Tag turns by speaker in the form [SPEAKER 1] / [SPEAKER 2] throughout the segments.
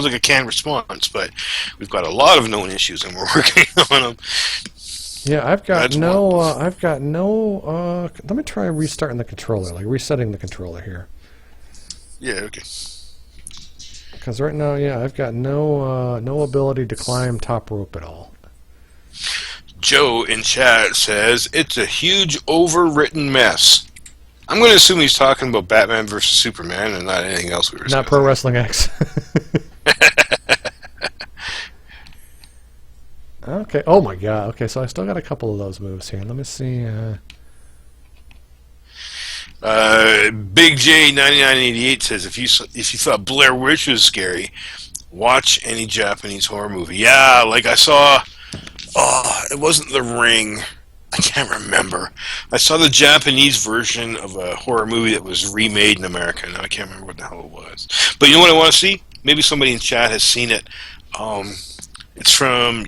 [SPEAKER 1] sounds like a canned response, but we've got a lot of known issues, and we're working on them.
[SPEAKER 2] Yeah, I've got
[SPEAKER 1] That's
[SPEAKER 2] no.
[SPEAKER 1] one.
[SPEAKER 2] I've got no. Let me try restarting the controller, like resetting the controller here.
[SPEAKER 1] Yeah, okay.
[SPEAKER 2] Because right now, yeah, I've got no ability to climb top rope at all.
[SPEAKER 1] Joe in chat says, it's a huge overwritten mess. I'm going to assume he's talking about Batman versus Superman and not anything else we were
[SPEAKER 2] Not
[SPEAKER 1] saying.
[SPEAKER 2] Pro Wrestling X. Okay. Oh my God. Okay, so I still got a couple of those moves here. Let me see.
[SPEAKER 1] Big J 9988 says, if you thought Blair Witch was scary, watch any Japanese horror movie. Yeah, like I saw. Oh, it wasn't The Ring. I can't remember. I saw the Japanese version of a horror movie that was remade in America. Now I can't remember what the hell it was. But you know what I want to see? Maybe somebody in chat has seen it. It's from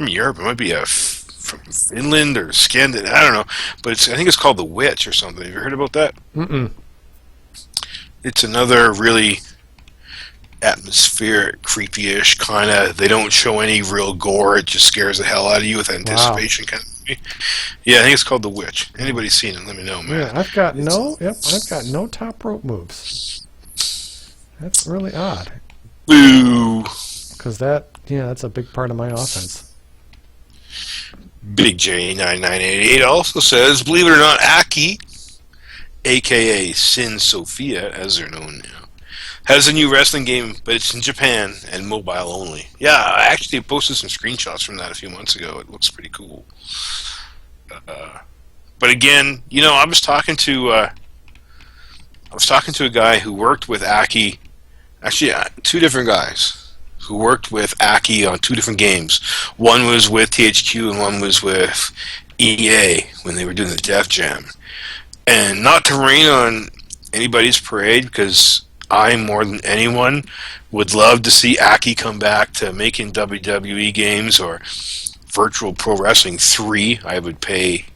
[SPEAKER 1] Europe. It might be from Finland or Scandinavia. I don't know. But I think it's called The Witch or something. Have you heard about that?
[SPEAKER 2] Mm-mm.
[SPEAKER 1] It's another really atmospheric, creepy-ish kind of. They don't show any real gore. It just scares the hell out of you with anticipation kind of movie. Yeah, I think it's called The Witch. Anybody's seen it? Let me know, man.
[SPEAKER 2] Yeah, I've got I've got no top rope moves. That's really odd.
[SPEAKER 1] Boo.
[SPEAKER 2] Because that's a big part of my offense.
[SPEAKER 1] Big J9988 also says, believe it or not, Aki, a.k.a. Sin Sophia, as they're known now, has a new wrestling game, but it's in Japan and mobile only. Yeah, I actually posted some screenshots from that a few months ago. It looks pretty cool. But again, I was talking to a guy who worked with Aki. Actually, two different guys who worked with Aki on two different games. One was with THQ and one was with EA when they were doing the Def Jam. And not to rain on anybody's parade, because I, more than anyone, would love to see Aki come back to making WWE games or Virtual Pro Wrestling 3. I would pay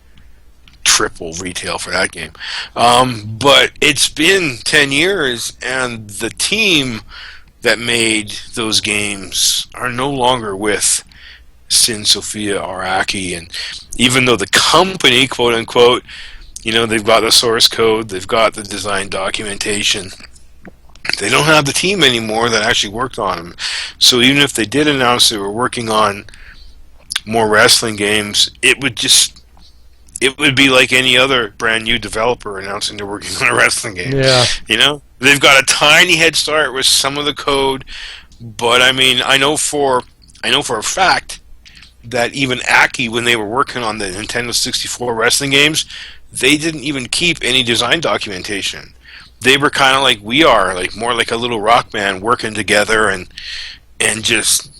[SPEAKER 1] triple retail for that game. But it's been 10 years, and the team that made those games are no longer with Sin Sophia or Aki. And even though the company, quote unquote, they've got the source code, they've got the design documentation, they don't have the team anymore that actually worked on them. So even if they did announce they were working on more wrestling games, it would be like any other brand new developer announcing they're working on a wrestling game.
[SPEAKER 2] Yeah.
[SPEAKER 1] They've got a tiny head start with some of the code, but I mean, I know for a fact that even Aki, when they were working on the Nintendo 64 wrestling games, they didn't even keep any design documentation. They were kind of like we are, like more like a little rock band working together and just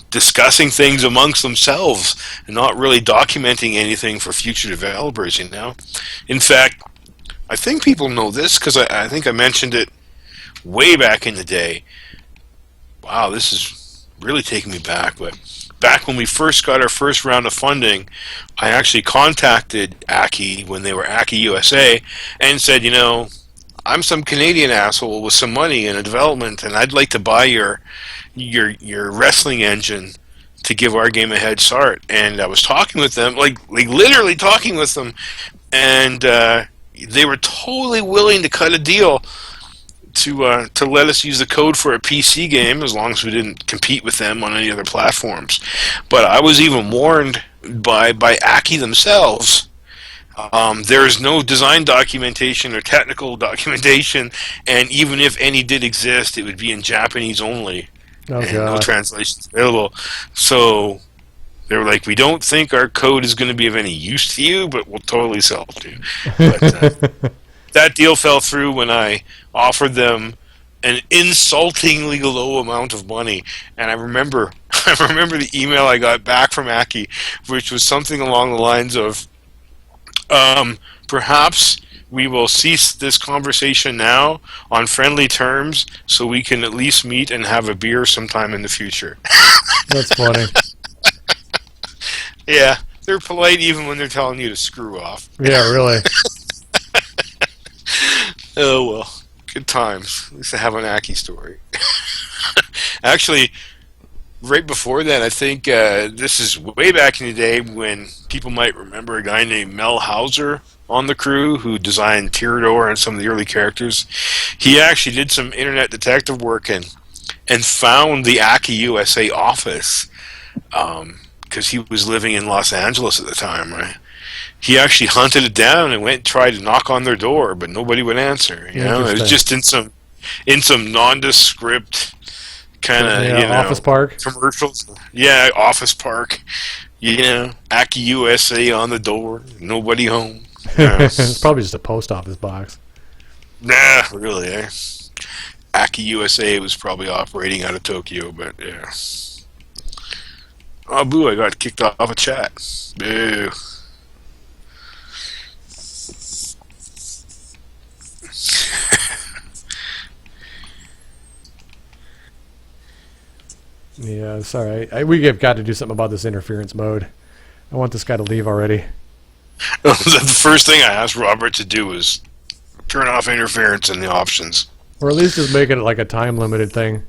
[SPEAKER 1] discussing things amongst themselves and not really documenting anything for future developers. In fact, I think people know this because I think I mentioned it way back in the day. Wow, this is really taking me back, but back when we first got our first round of funding, I actually contacted Aki when they were Aki USA and said, I'm some Canadian asshole with some money in a development, and I'd like to buy your wrestling engine to give our game a head start. And I was talking with them, like literally talking with them, and they were totally willing to cut a deal to let us use the code for a PC game as long as we didn't compete with them on any other platforms. But I was even warned by Aki themselves. There is no design documentation or technical documentation, and even if any did exist, it would be in Japanese only.
[SPEAKER 2] Oh,
[SPEAKER 1] and
[SPEAKER 2] God.
[SPEAKER 1] no translations available. So they were like, we don't think our code is going to be of any use to you, but we'll totally sell it to you. But that deal fell through when I offered them an insultingly low amount of money. And I remember the email I got back from Aki, which was something along the lines of, perhaps we will cease this conversation now on friendly terms so we can at least meet and have a beer sometime in the future.
[SPEAKER 2] That's funny.
[SPEAKER 1] Yeah, they're polite even when they're telling you to screw off.
[SPEAKER 2] Yeah, really.
[SPEAKER 1] Oh, well, good times. At least I have an Aki story. Actually, right before that, I think this is way back in the day when people might remember a guy named Mel Hauser on the crew who designed Tyrador and some of the early characters. He actually did some internet detective work and found the Aki USA office because he was living in Los Angeles at the time, right? He actually hunted it down and went and tried to knock on their door, but nobody would answer. You know, it was
[SPEAKER 2] Interesting.
[SPEAKER 1] just in some nondescript kind of
[SPEAKER 2] Office Park.
[SPEAKER 1] commercials. Yeah, Office Park. You know, Aki USA on the door, nobody home. Yeah.
[SPEAKER 2] It's probably just a post office box.
[SPEAKER 1] Nah, really. Aki USA was probably operating out of Tokyo, but yeah. Oh, boo! I got kicked off a chat. Boo.
[SPEAKER 2] Yeah, sorry. We have got to do something about this interference mode. I want this guy to leave already.
[SPEAKER 1] The first thing I asked Robert to do was turn off interference in the options.
[SPEAKER 2] Or at least just make it like a time limited thing.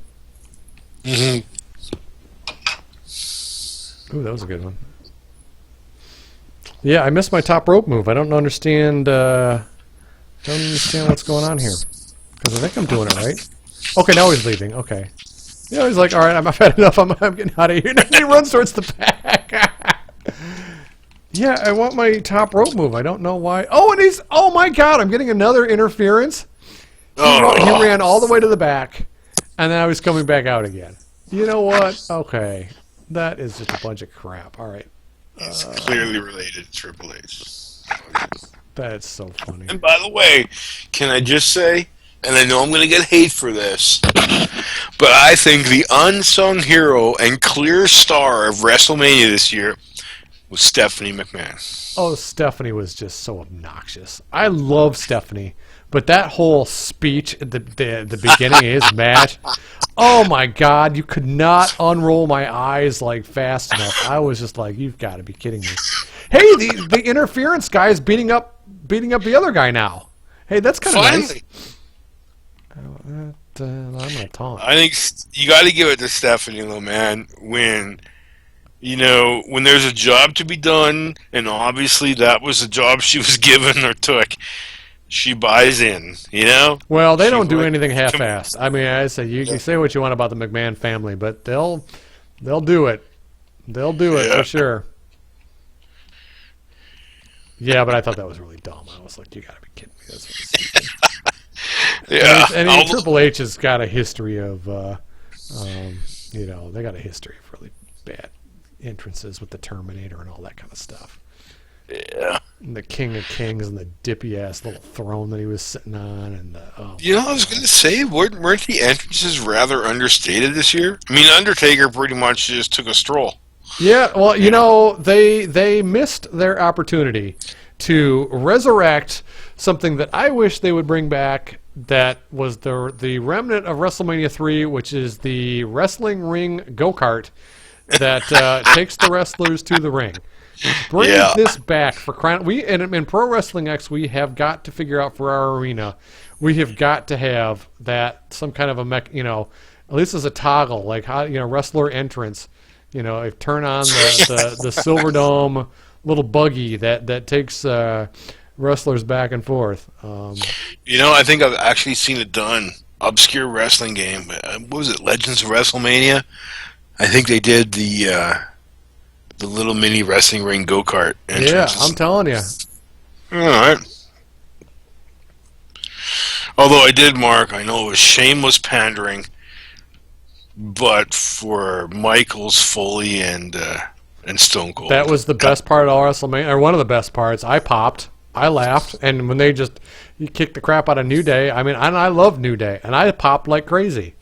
[SPEAKER 1] Mm-hmm.
[SPEAKER 2] Ooh, that was a good one. Yeah, I missed my top rope move. I don't understand. Don't understand what's going on here. Because I think I'm doing it right. Okay, now he's leaving. Okay. Yeah, he's like, all right, I've had enough. I'm getting out of here. And he runs towards the back. Yeah, I want my top rope move. I don't know why. Oh, and he's. Oh my God! I'm getting another interference. He ran all the way to the back, and now he's coming back out again. You know what? Okay, that is just a bunch of crap. All right.
[SPEAKER 1] It's clearly related to Triple H.
[SPEAKER 2] That's so funny.
[SPEAKER 1] And by the way, can I just say, and I know I'm going to get hate for this, but I think the unsung hero and clear star of WrestleMania this year was Stephanie McMahon.
[SPEAKER 2] Oh, Stephanie was just so obnoxious. I love Stephanie, but that whole speech at the beginning of his match, oh my God, you could not unroll my eyes like fast enough. I was just like, you've got to be kidding me. Hey, the interference guy is beating up the other guy now. Hey, that's kind of nice. I'm gonna taunt.
[SPEAKER 1] I think you got to give it to Stephanie, though, man. When there's a job to be done, and obviously that was a job she was given or took, she buys in, you know?
[SPEAKER 2] Well, they don't do anything half-assed. I mean, I say you say what you want about the McMahon family, but they'll do it. They'll do it for sure. Yeah, but I thought that was really dumb. I was like, you got to be kidding me. That's what stupid.
[SPEAKER 1] Yeah.
[SPEAKER 2] And Triple H has got a history of, they got a history of really bad entrances with the Terminator and all that kind of stuff.
[SPEAKER 1] Yeah.
[SPEAKER 2] And the King of Kings and the dippy ass little throne that he was sitting on, and
[SPEAKER 1] I was going to say, weren't the entrances rather understated this year? I mean, Undertaker pretty much just took a stroll.
[SPEAKER 2] Yeah, well, they missed their opportunity to resurrect something that I wish they would bring back. That was the remnant of WrestleMania 3, which is the wrestling ring go-kart that takes the wrestlers to the ring. Bring this back for crying. In Pro Wrestling X, we have got to figure out for our arena, we have got to have that some kind of a at least as a toggle, like how wrestler entrance. Turn on the Silverdome little buggy that takes wrestlers back and forth.
[SPEAKER 1] I think I've actually seen it done. Obscure wrestling game. What was it? Legends of WrestleMania. I think they did the little mini wrestling ring go-kart entrances.
[SPEAKER 2] Yeah, I'm telling you.
[SPEAKER 1] All right. Although I did mark, I know it was shameless pandering, but for Michaels, Foley, and Stone Cold.
[SPEAKER 2] That was the best part of all WrestleMania, or one of the best parts. I popped. I laughed, and when you kicked the crap out of New Day, and I love New Day, and I popped like crazy.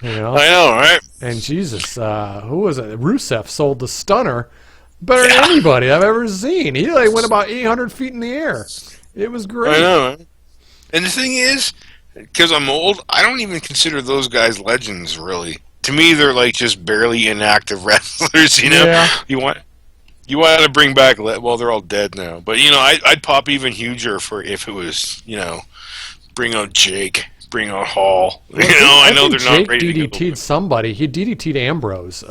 [SPEAKER 2] I know,
[SPEAKER 1] right?
[SPEAKER 2] And Jesus, who was it? Rusev sold the stunner better than anybody I've ever seen. He went about 800 feet in the air. It was great.
[SPEAKER 1] I know. And the thing is, because I'm old, I don't even consider those guys legends, really. To me, they're like just barely inactive wrestlers,
[SPEAKER 2] Yeah.
[SPEAKER 1] You want to bring back, well, they're all dead now. But, I'd pop even huger if it was, bring out Jake. bring out Hall.
[SPEAKER 2] Well,
[SPEAKER 1] I know
[SPEAKER 2] think
[SPEAKER 1] they're not
[SPEAKER 2] Jake
[SPEAKER 1] ready to
[SPEAKER 2] DDT'd
[SPEAKER 1] go.
[SPEAKER 2] somebody. He DDT'd Ambrose.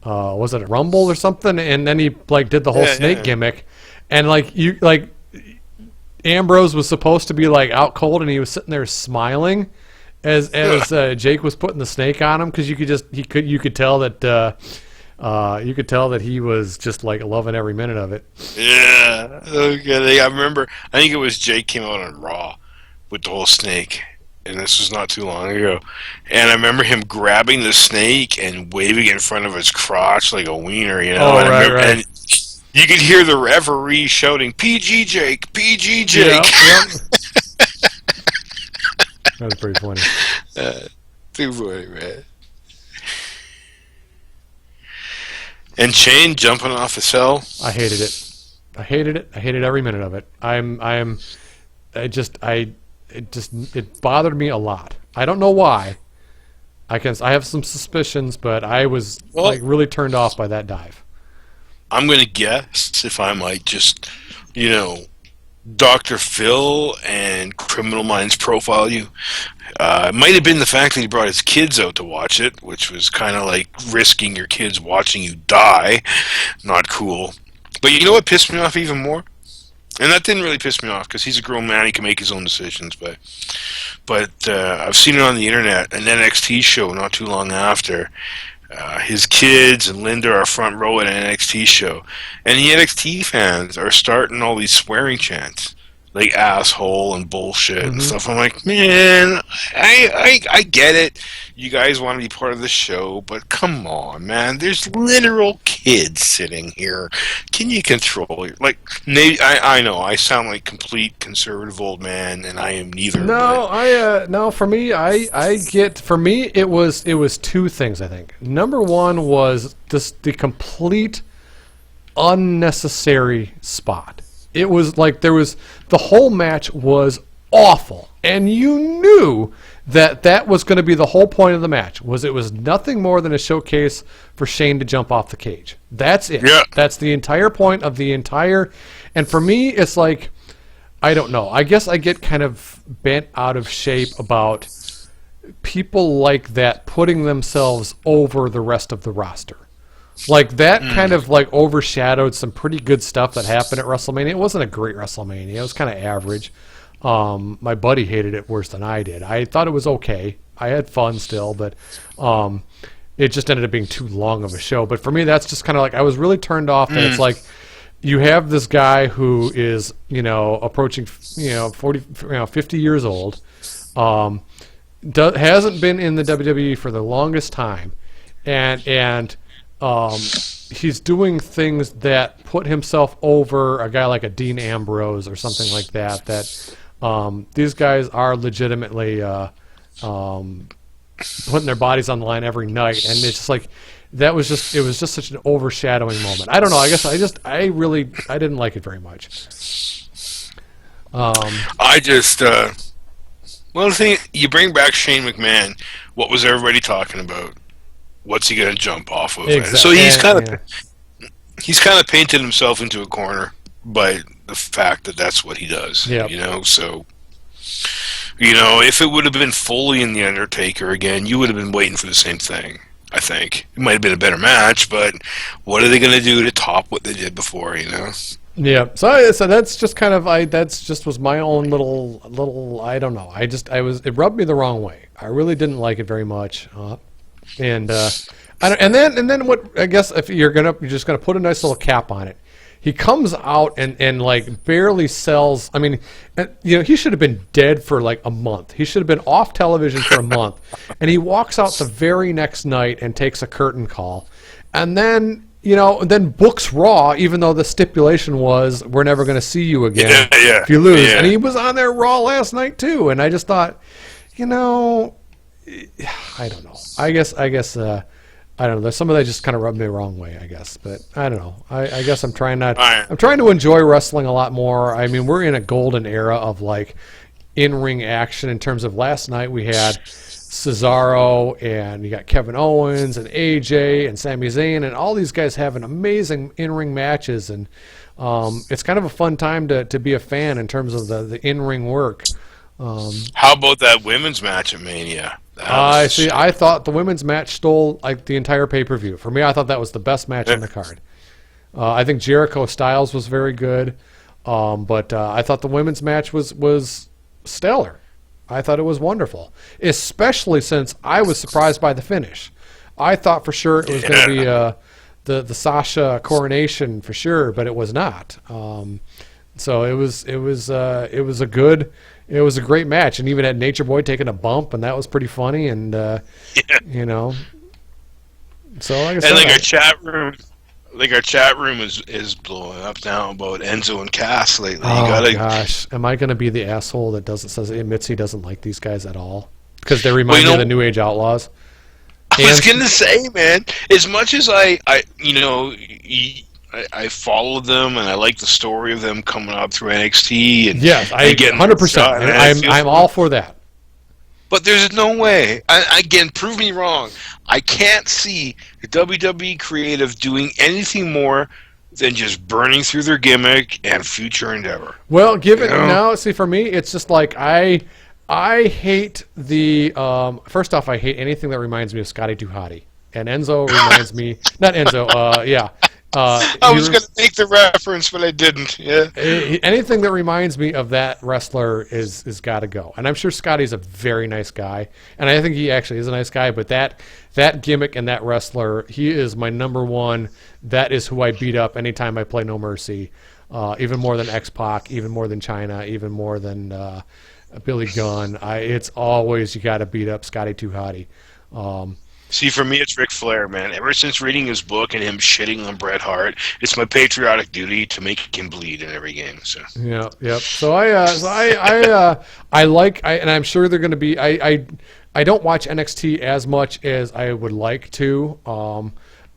[SPEAKER 2] Was it a Rumble or something? And then he like did the whole snake
[SPEAKER 1] Yeah.
[SPEAKER 2] gimmick, and like Ambrose was supposed to be like out cold, and he was sitting there smiling as Jake was putting the snake on him, because you could tell that he was just like loving every minute of it.
[SPEAKER 1] Yeah. Okay. I remember. I think it was Jake came out on Raw with the whole snake, and this was not too long ago. And I remember him grabbing the snake and waving it in front of his crotch like a wiener,
[SPEAKER 2] Oh,
[SPEAKER 1] And I
[SPEAKER 2] right,
[SPEAKER 1] remember,
[SPEAKER 2] right.
[SPEAKER 1] and you could hear the referee shouting, "PG Jake, PG
[SPEAKER 2] Yeah,
[SPEAKER 1] Jake."
[SPEAKER 2] yeah. That was pretty funny.
[SPEAKER 1] Too funny, man. And Shane jumping off the cell.
[SPEAKER 2] I hated it. I hated it. I hated every minute of it. It bothered me a lot. I don't know why. I have some suspicions, but I was
[SPEAKER 1] Well,
[SPEAKER 2] like really turned off by that dive.
[SPEAKER 1] I'm going to guess, if I might just, Dr. Phil and Criminal Minds profile you. It might have been the fact that he brought his kids out to watch it, which was kind of like risking your kids watching you die. Not cool. But you know what pissed me off even more? And that didn't really piss me off, because he's a grown man, he can make his own decisions. But I've seen it on the internet, an NXT show not too long after. His kids and Linda are front row at an NXT show, and the NXT fans are starting all these swearing chants, like asshole and bullshit and stuff. I'm like, man, I get it. You guys want to be part of the show, but come on, man. There's literal kids sitting here. Can you control your I know I sound like complete conservative old man, and I am neither.
[SPEAKER 2] No. For me, it was two things. I think number one was the complete unnecessary spot. It was like the whole match was awful, and you knew that was going to be the whole point of the match. It was nothing more than a showcase for Shane to jump off the cage. That's it.
[SPEAKER 1] Yeah.
[SPEAKER 2] That's the entire point of the entire. And for me, it's like, I don't know. I guess I get kind of bent out of shape about people like that putting themselves over the rest of the roster. Like that kind of like overshadowed some pretty good stuff that happened at WrestleMania. It wasn't a great WrestleMania. It was kind of average. My buddy hated it worse than I did. I thought it was okay. I had fun still, but it just ended up being too long of a show. But for me, that's just kind of like, I was really turned off that it's like, you have this guy who is, approaching, 40, 50 years old, hasn't been in the WWE for the longest time, and he's doing things that put himself over a guy like a Dean Ambrose or something like that. These guys are legitimately putting their bodies on the line every night, and it's just like it was just such an overshadowing moment. I don't know. I guess I didn't like it very much.
[SPEAKER 1] The thing, you bring back Shane McMahon, what was everybody talking about? What's he going to jump off of?
[SPEAKER 2] Exactly.
[SPEAKER 1] So he's kind of painted himself into a corner by the fact that that's what he does.
[SPEAKER 2] Yep.
[SPEAKER 1] So if it would have been Foley and the Undertaker again, you would have been waiting for the same thing. I think it might have been a better match, but what are they going to do to top what they did before?
[SPEAKER 2] Yeah. So that's just kind of that's just was my own little I don't know. It rubbed me the wrong way. I really didn't like it very much. And then what? I guess if you're just gonna put a nice little cap on it. He comes out and like barely sells. I mean, he should have been dead for like a month. He should have been off television for a month. And he walks out the very next night and takes a curtain call, and then then books Raw, even though the stipulation was we're never going to see you again if you lose.
[SPEAKER 1] Yeah.
[SPEAKER 2] And he was on there Raw last night too. And I just thought, I don't know. I guess I don't know. There's some of that just kind of rubbed me the wrong way, I guess. But I don't know. I guess I'm trying to enjoy wrestling a lot more. I mean, we're in a golden era of like in-ring action in terms of last night we had Cesaro and you got Kevin Owens and AJ and Sami Zayn and all these guys having amazing in-ring matches, and it's kind of a fun time to be a fan in terms of the in-ring work.
[SPEAKER 1] How about that women's match at Mania? That was
[SPEAKER 2] I
[SPEAKER 1] a
[SPEAKER 2] see. I thought the women's match stole like the entire pay per view. For me, I thought that was the best match on the card. I think Jericho Styles was very good, but I thought the women's match was stellar. I thought it was wonderful, especially since I was surprised by the finish. I thought for sure it was going to be the Sasha coronation for sure, but it was not. So it was a great match, and even had Nature Boy taking a bump, and that was pretty funny. And
[SPEAKER 1] yeah.
[SPEAKER 2] you know, so like I
[SPEAKER 1] And
[SPEAKER 2] said,
[SPEAKER 1] like our chat room is blowing up now about Enzo and Cass lately. You
[SPEAKER 2] oh
[SPEAKER 1] gotta,
[SPEAKER 2] gosh, am I going to be the asshole that admits he doesn't like these guys at all because they
[SPEAKER 1] well,
[SPEAKER 2] remind me of the New Age Outlaws?
[SPEAKER 1] I was gonna say, man, as much as I followed them and I like the story of them coming up through NXT and
[SPEAKER 2] Yes, I
[SPEAKER 1] and getting
[SPEAKER 2] 100%.
[SPEAKER 1] shot, man, it feels
[SPEAKER 2] I'm all for that.
[SPEAKER 1] but there's no way. Again, prove me wrong. I can't see the WWE creative doing anything more than just burning through their gimmick and future endeavor.
[SPEAKER 2] Well, give it
[SPEAKER 1] You know?
[SPEAKER 2] now. See, for me, it's just like I hate the first off, I hate anything that reminds me of Scotty Too Hottie, and Enzo reminds me not Enzo. Yeah,
[SPEAKER 1] I was going to make the reference, but I didn't. Yeah.
[SPEAKER 2] anything that reminds me of that wrestler is got to go. And I'm sure Scotty's a very nice guy, and I think he actually is a nice guy. But that gimmick and that wrestler, he is my number one. That is who I beat up anytime I play No Mercy. Even more than X-Pac, even more than China, even more than Billy Gunn. It's always you got to beat up Scotty Too Hottie.
[SPEAKER 1] See, for me, it's Ric Flair, man. Ever since reading his book and him shitting on Bret Hart, it's my patriotic duty to make him bleed in every game. So
[SPEAKER 2] Yeah, yep. So and I'm sure they're going to be. I don't watch NXT as much as I would like to.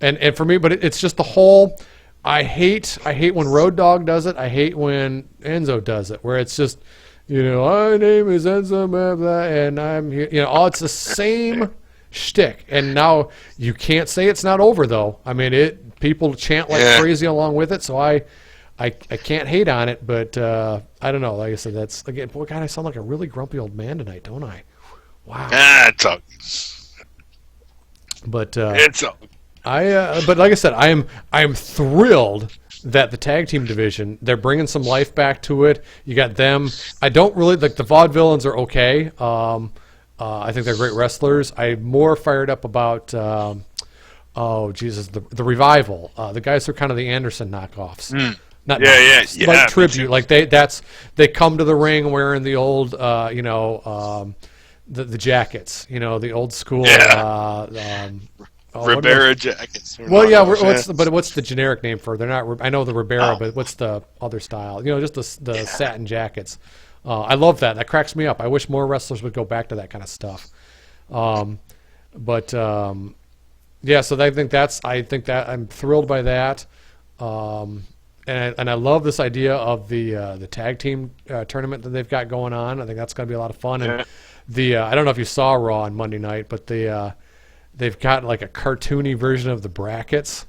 [SPEAKER 2] And for me, but it's just the whole. I hate when Road Dogg does it. I hate when Enzo does it, where it's just, my name is Enzo, blah, blah, and I'm here. It's the same shtick. And now you can't say it's not over though. I mean, people chant like crazy along with it. So I can't hate on it, but I don't know. Like I said, that's again. Boy, God, I sound like a really grumpy old man tonight, don't I? Wow.
[SPEAKER 1] it's all.
[SPEAKER 2] But
[SPEAKER 1] It's all.
[SPEAKER 2] but like I said, I'm thrilled that the tag team division, they're bringing some life back to it. You got them. I don't really like the Vaudevillains are okay. I think they're great wrestlers. I'm more fired up about oh Jesus, the Revival. The guys are kind of the Anderson knockoffs. Not knockoffs, like tribute. Like they come to the ring wearing the old the jackets. The old school.
[SPEAKER 1] Ribera jackets.
[SPEAKER 2] Well, yeah. What's the generic name for? They're not. I know the Ribera, but what's the other style? Just the satin jackets. I love that. That cracks me up. I wish more wrestlers would go back to that kind of stuff. Yeah. So I think that I'm thrilled by that. And I love this idea of the tag team tournament that they've got going on. I think that's going to be a lot of fun. And I don't know if you saw Raw on Monday night, but they've got like a cartoony version of the brackets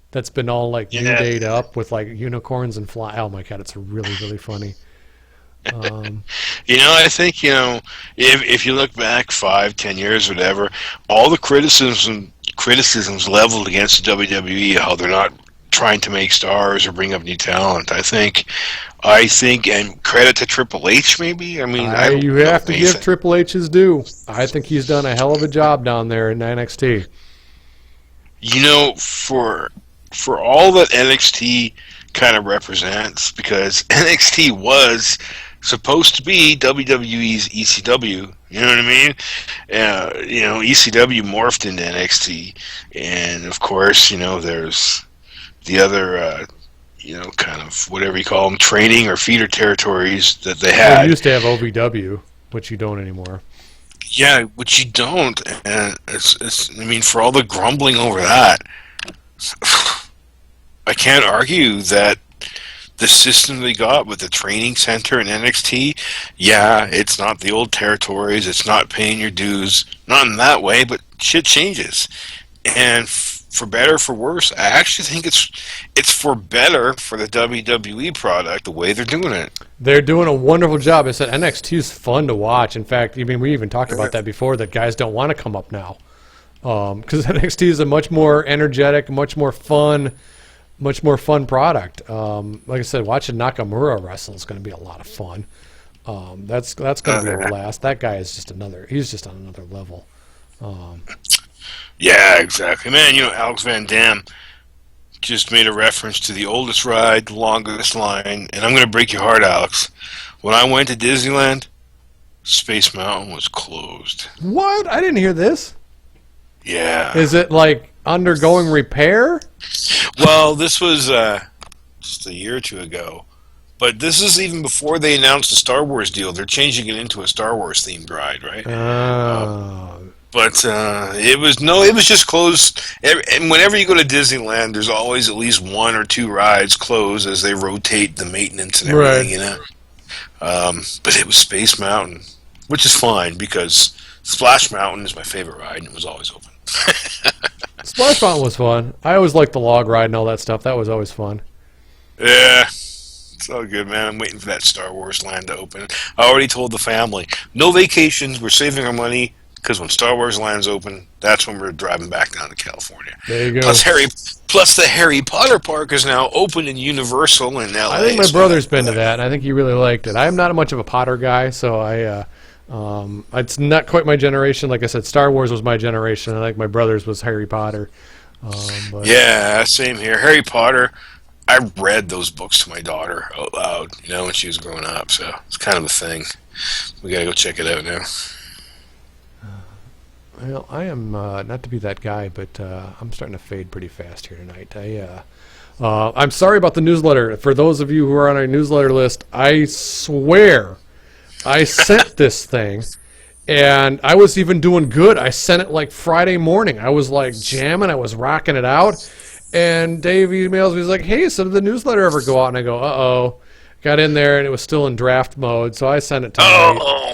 [SPEAKER 2] that's been all like New Day'd up with like unicorns and fly. Oh my God, it's really, really funny.
[SPEAKER 1] I think if you look back 5-10 years, whatever, all the criticisms leveled against the WWE, how they're not trying to make stars or bring up new talent. I think, and credit to Triple H, maybe. I mean,
[SPEAKER 2] you have to give Triple H his due. I think he's done a hell of a job down there in NXT.
[SPEAKER 1] For all that NXT kind of represents, because NXT was supposed to be WWE's ECW. You know what I mean? ECW morphed into NXT, and of course, there's the other, kind of whatever you call them, training or feeder territories that they had.
[SPEAKER 2] Well, you used to have OVW, which you don't anymore.
[SPEAKER 1] Yeah, which you don't. And for all the grumbling over that, I can't argue that the system they got with the training center in NXT, it's not the old territories, it's not paying your dues, not in that way, but shit changes. And for better or for worse, I actually think it's for better for the WWE product the way they're doing it.
[SPEAKER 2] They're doing a wonderful job. I said NXT is fun to watch. In fact, I mean, we even talked
[SPEAKER 1] Yeah.
[SPEAKER 2] about that before, that guys don't want to come up now. Because NXT is a much more energetic, much more fun product. Like I said, watching Nakamura wrestle is going to be a lot of fun. That's going to be a blast. That guy is he's just on another level. Um,
[SPEAKER 1] Yeah, exactly, man. You know, Alex Van Dam just made a reference to the oldest ride, the longest line, and I'm going to break your heart, Alex. When I went to Disneyland, Space Mountain was closed.
[SPEAKER 2] what? I didn't hear this.
[SPEAKER 1] Yeah.
[SPEAKER 2] Is it like undergoing repair?
[SPEAKER 1] Well, this was just a year or two ago. But this is even before they announced the Star Wars deal. They're changing it into a Star Wars themed ride, right? But it was just closed. And whenever you go to Disneyland, there's always at least one or two rides closed as they rotate the maintenance and everything,
[SPEAKER 2] Right.
[SPEAKER 1] you know. But it was Space Mountain, which is fine because Splash Mountain is my favorite ride, and it was always open.
[SPEAKER 2] Splash Mountain was fun. I always liked the log ride and all that stuff. That was always fun.
[SPEAKER 1] Yeah, it's all good, man. I'm waiting for that Star Wars land to open. I already told the family, no vacations. We're saving our money because when Star Wars land's open, that's when we're driving back down to California.
[SPEAKER 2] There you go.
[SPEAKER 1] Plus the Harry Potter park is now open in Universal in LA.
[SPEAKER 2] I think my
[SPEAKER 1] so
[SPEAKER 2] brother's been to that, and I think he really liked it. I'm not much of a Potter guy, so it's not quite my generation. Like I said, Star Wars was my generation. I think my brother's was Harry Potter. But
[SPEAKER 1] Yeah, same here. Harry Potter. I read those books to my daughter out loud, you know, when she was growing up. So it's kind of a thing. We gotta go check it out now.
[SPEAKER 2] Well, I am not to be that guy, but I'm starting to fade pretty fast here tonight. I'm sorry about the newsletter. For those of you who are on our newsletter list, I swear I sent this thing, and I was even doing good. I sent it like Friday morning. I was like jamming. I was rocking it out. And Dave emails me. He's like, hey, so did the newsletter ever go out? And I go, uh-oh. Got in there, and it was still in draft mode, so I sent it tonight.
[SPEAKER 1] Oh,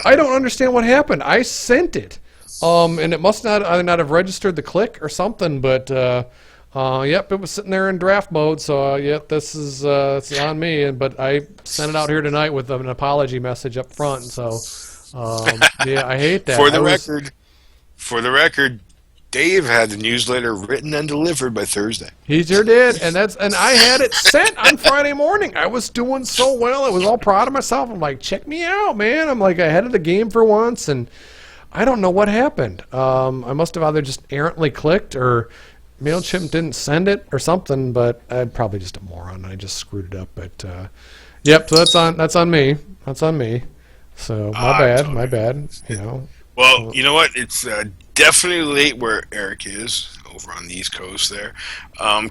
[SPEAKER 2] I don't understand what happened. I sent it. And it must not either not have registered the click or something, but yep, it was sitting there in draft mode. So yep, this is it's on me. But I sent it out here tonight with an apology message up front. So yeah, I hate that.
[SPEAKER 1] For the record, Dave had the newsletter written and delivered by Thursday.
[SPEAKER 2] He sure did, and I had it sent on Friday morning. I was doing so well. I was all proud of myself. I'm like, check me out, man. I'm like ahead of the game for once, and I don't know what happened. I must have either just errantly clicked or MailChimp didn't send it or something, but I'm probably just a moron. I just screwed it up. But yep, so that's on me. That's on me. So my bad. You know.
[SPEAKER 1] Well, you know what? It's definitely late where Eric is over on the East Coast there.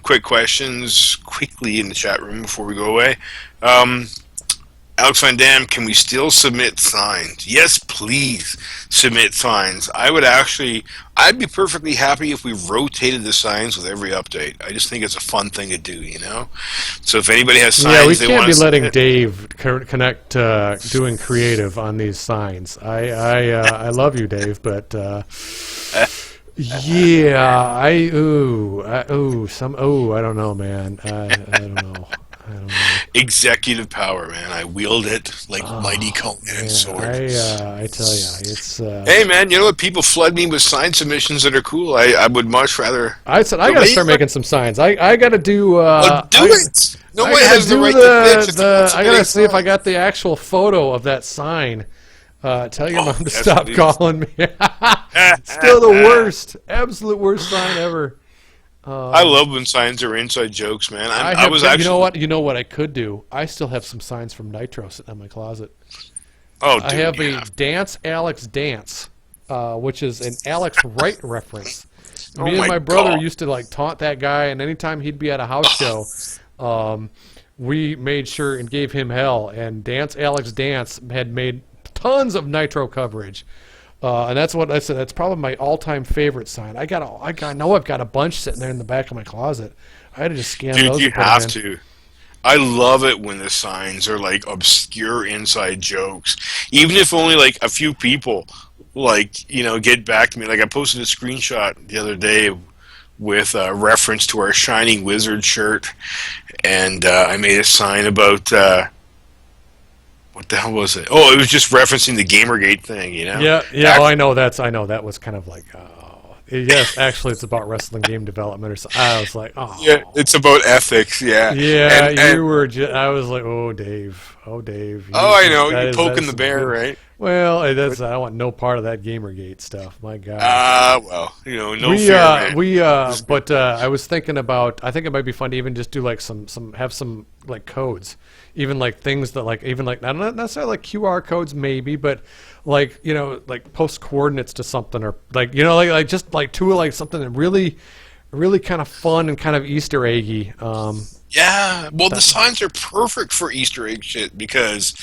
[SPEAKER 1] Quick questions quickly in the chat room before we go away. Alex Van Dam, can we still submit signs? Yes, please submit signs. I'd be perfectly happy if we rotated the signs with every update. I just think it's a fun thing to do, you know? So if anybody has signs
[SPEAKER 2] yeah, we
[SPEAKER 1] they
[SPEAKER 2] can't
[SPEAKER 1] want
[SPEAKER 2] be
[SPEAKER 1] to
[SPEAKER 2] letting
[SPEAKER 1] submit,
[SPEAKER 2] Dave connect doing creative on these signs. I love you, Dave, but yeah, I don't know, man. I don't know. I don't know.
[SPEAKER 1] executive power, man. I wield it like mighty Conan and sword.
[SPEAKER 2] I tell you, it's.
[SPEAKER 1] Hey, man, you know what? People flood me with sign submissions that are cool. I would much rather.
[SPEAKER 2] I said I got to start making some signs. I got to do.
[SPEAKER 1] Do it. No one
[SPEAKER 2] gotta
[SPEAKER 1] has the
[SPEAKER 2] do
[SPEAKER 1] right to bitch. If they
[SPEAKER 2] I got to
[SPEAKER 1] want
[SPEAKER 2] see if I
[SPEAKER 1] sign.
[SPEAKER 2] got the actual photo of that sign. Tell your mom to
[SPEAKER 1] yes,
[SPEAKER 2] stop
[SPEAKER 1] please.
[SPEAKER 2] calling me. Still the worst, absolute worst sign ever.
[SPEAKER 1] I love when signs are inside jokes, man. I was actually.
[SPEAKER 2] You know what I could do? I still have some signs from Nitro sitting in my closet.
[SPEAKER 1] Oh, dude,
[SPEAKER 2] I have
[SPEAKER 1] yeah.
[SPEAKER 2] a Dance Alex Dance, which is an Alex Wright reference.
[SPEAKER 1] Oh
[SPEAKER 2] Me and
[SPEAKER 1] my
[SPEAKER 2] my brother
[SPEAKER 1] God.
[SPEAKER 2] used to like taunt that guy, and anytime he'd be at a house show, we made sure and gave him hell. And Dance Alex Dance had made tons of Nitro coverage. And that's what I said. That's probably my all-time favorite sign. I know I've got a bunch sitting there in the back of my closet. I had to just scan
[SPEAKER 1] Dude,
[SPEAKER 2] those.
[SPEAKER 1] you
[SPEAKER 2] and put 'em
[SPEAKER 1] have
[SPEAKER 2] in.
[SPEAKER 1] to. I love it when the signs are like obscure inside jokes, even if only like a few people, like, you know, get back to me. Like I posted a screenshot the other day with a reference to our Shining Wizard shirt, and I made a sign about what the hell was it? Oh, it was just referencing the Gamergate thing, you know.
[SPEAKER 2] Yeah, yeah. Oh, I know that was kind of like, oh, yes. Actually, it's about wrestling game development or something. I was like,
[SPEAKER 1] Yeah,
[SPEAKER 2] oh,
[SPEAKER 1] it's about ethics. Yeah,
[SPEAKER 2] yeah.
[SPEAKER 1] and
[SPEAKER 2] You were. I was like, oh, Dave. Oh, Dave.
[SPEAKER 1] oh, I know
[SPEAKER 2] That
[SPEAKER 1] you
[SPEAKER 2] is
[SPEAKER 1] poking the
[SPEAKER 2] some
[SPEAKER 1] bear,
[SPEAKER 2] good.
[SPEAKER 1] right?
[SPEAKER 2] Well,
[SPEAKER 1] But
[SPEAKER 2] I want no part of that GamerGate stuff. My God.
[SPEAKER 1] well, no fear, man. Just
[SPEAKER 2] But I was thinking about. I think it might be fun to even just do like have some like codes, even like things that like even like not necessarily like QR codes maybe, but like like post coordinates to something or like like just like to like something that really kind of fun and kind of Easter eggy.
[SPEAKER 1] Yeah, well, the
[SPEAKER 2] That,
[SPEAKER 1] signs are perfect for Easter egg shit because,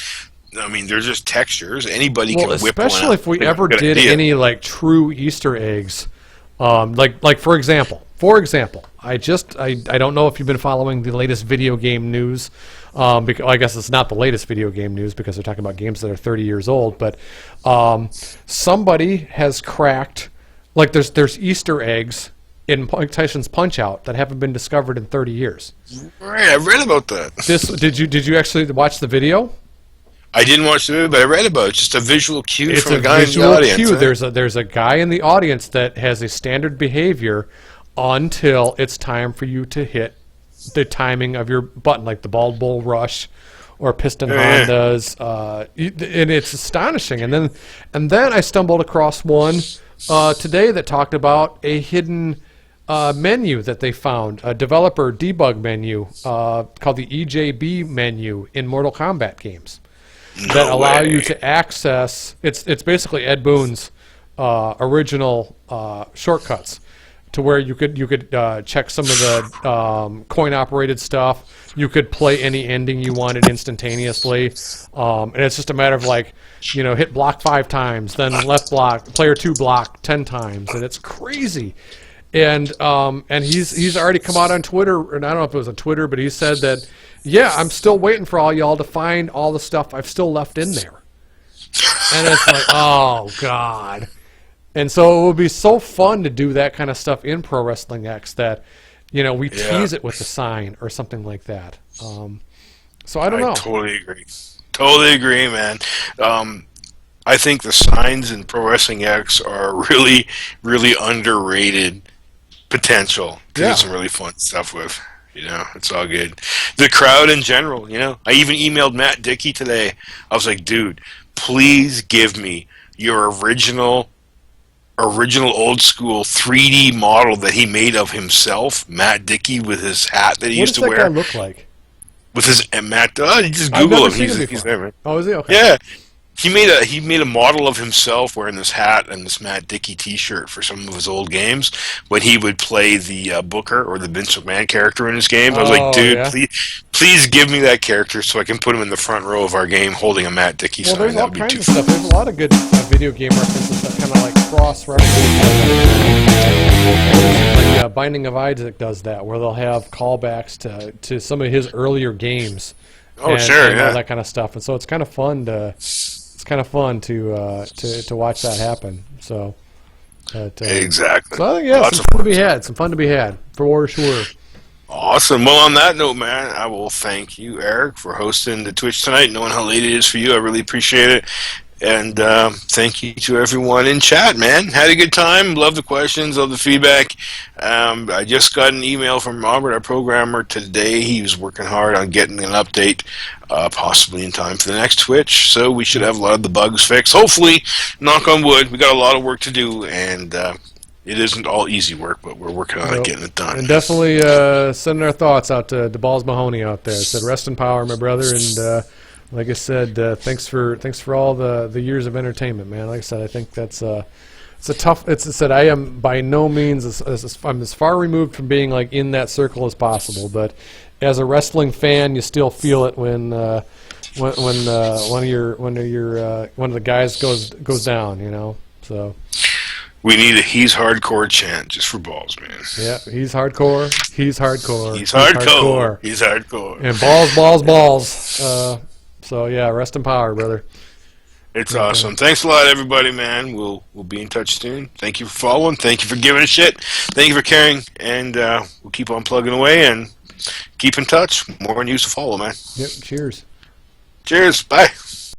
[SPEAKER 1] I mean, they're just textures. Anybody
[SPEAKER 2] well,
[SPEAKER 1] can whip one
[SPEAKER 2] especially
[SPEAKER 1] out.
[SPEAKER 2] if we
[SPEAKER 1] Think of a
[SPEAKER 2] ever
[SPEAKER 1] good
[SPEAKER 2] did
[SPEAKER 1] idea.
[SPEAKER 2] any like true Easter eggs. Like for example, I don't know if you've been following the latest video game news. Because I guess it's not the latest video game news because they're talking about games that are 30 years old. But somebody has cracked like there's Easter eggs in Mike Tyson's Punch Out that haven't been discovered in 30 years.
[SPEAKER 1] Right, I read about that.
[SPEAKER 2] This did you actually watch the video?
[SPEAKER 1] I didn't watch the movie, but I read about it. Just a visual cue
[SPEAKER 2] It's
[SPEAKER 1] from
[SPEAKER 2] a
[SPEAKER 1] a guy in the
[SPEAKER 2] visual
[SPEAKER 1] audience.
[SPEAKER 2] cue.
[SPEAKER 1] Huh?
[SPEAKER 2] There's a guy in the audience that has a standard behavior until it's time for you to hit the timing of your button, like the Bald Bull Rush or Piston
[SPEAKER 1] Yeah.
[SPEAKER 2] Hondas, and it's astonishing. And then I stumbled across one today that talked about a hidden menu that they found, a developer debug menu called the EJB menu in Mortal Kombat games that
[SPEAKER 1] No
[SPEAKER 2] allow
[SPEAKER 1] way.
[SPEAKER 2] you to access. It's basically Ed Boon's original shortcuts to where you could check some of the coin operated stuff. You could play any ending you wanted instantaneously, and it's just a matter of like hit block 5 times, then left block player 2 block 10 times, and it's crazy. And he's already come out on Twitter, and I don't know if it was on Twitter, but he said that, yeah, I'm still waiting for all y'all to find all the stuff I've still left in there. And it's like, oh God. And so it would be so fun to do that kind of stuff in Pro Wrestling X that, we
[SPEAKER 1] Yeah.
[SPEAKER 2] tease it with the sign or something like that. So I don't
[SPEAKER 1] I
[SPEAKER 2] know.
[SPEAKER 1] totally agree. Totally agree, man. I think the signs in Pro Wrestling X are really, really underrated potential to
[SPEAKER 2] Yeah.
[SPEAKER 1] do some really fun stuff with. It's all good. The crowd in general, I even emailed Matt Dickey today. I was like, dude, please give me your original old school 3D model that he made of himself, Matt Dickey, with his hat that he
[SPEAKER 2] What
[SPEAKER 1] used
[SPEAKER 2] does
[SPEAKER 1] to
[SPEAKER 2] that guy
[SPEAKER 1] wear.
[SPEAKER 2] look like?
[SPEAKER 1] With his and Matt, you just
[SPEAKER 2] I've
[SPEAKER 1] Google
[SPEAKER 2] never
[SPEAKER 1] him.
[SPEAKER 2] seen him
[SPEAKER 1] He's
[SPEAKER 2] before.
[SPEAKER 1] there, man.
[SPEAKER 2] Oh, is he? Okay.
[SPEAKER 1] Yeah, he made a model of himself wearing this hat and this Matt Dickey T-shirt for some of his old games when he would play the Booker or the Vince McMahon character in his games. I was like,
[SPEAKER 2] Oh,
[SPEAKER 1] dude,
[SPEAKER 2] yeah.
[SPEAKER 1] please give me that character so I can put him in the front row of our game holding a Matt Dickey
[SPEAKER 2] Well,
[SPEAKER 1] sign.
[SPEAKER 2] there's
[SPEAKER 1] That
[SPEAKER 2] all
[SPEAKER 1] would be
[SPEAKER 2] kinds
[SPEAKER 1] too.
[SPEAKER 2] of stuff. There's a lot of good video game references that kind of like cross-reference. The Binding of Isaac does that, where they'll have callbacks to some of his earlier games.
[SPEAKER 1] Oh, sure,
[SPEAKER 2] and
[SPEAKER 1] yeah.
[SPEAKER 2] all that kind of stuff. And so it's kind of fun to watch that happen. So,
[SPEAKER 1] Exactly.
[SPEAKER 2] so I think
[SPEAKER 1] Lots
[SPEAKER 2] some
[SPEAKER 1] of
[SPEAKER 2] fun to
[SPEAKER 1] fun.
[SPEAKER 2] be had. Some fun to be had for sure.
[SPEAKER 1] Awesome. Well, on that note, man, I will thank you, Eric, for hosting the Twitch tonight, knowing how late it is for you. I really appreciate it. And thank you to everyone in chat, man. Had a good time. Love the questions, love the feedback. I just got an email from Robert, our programmer, today. He was working hard on getting an update, possibly in time for the next Twitch. So we should have a lot of the bugs fixed. Hopefully, knock on wood, we got a lot of work to do, and it isn't all easy work, but we're working on it, getting it done.
[SPEAKER 2] And definitely sending our thoughts out to Balls Mahoney out there. Said rest in power, my brother. And like I said, thanks for all the years of entertainment, man. Like I said, I think that's it's a tough. It's said I am by no means I'm as far removed from being like in that circle as possible. But as a wrestling fan, you still feel it when one of the guys goes down. So.
[SPEAKER 1] We need a "He's Hardcore" chant just for balls, man.
[SPEAKER 2] Yeah, he's hardcore. He's hardcore.
[SPEAKER 1] He's hardcore. He's hardcore.
[SPEAKER 2] And balls. So yeah, rest in power, brother.
[SPEAKER 1] It's
[SPEAKER 2] Right there.
[SPEAKER 1] awesome. Thanks a lot, everybody, man. We'll be in touch soon. Thank you for following. Thank you for giving a shit. Thank you for caring, and we'll keep on plugging away and keep in touch. More news to follow, man.
[SPEAKER 2] Yep. Cheers.
[SPEAKER 1] Cheers. Bye.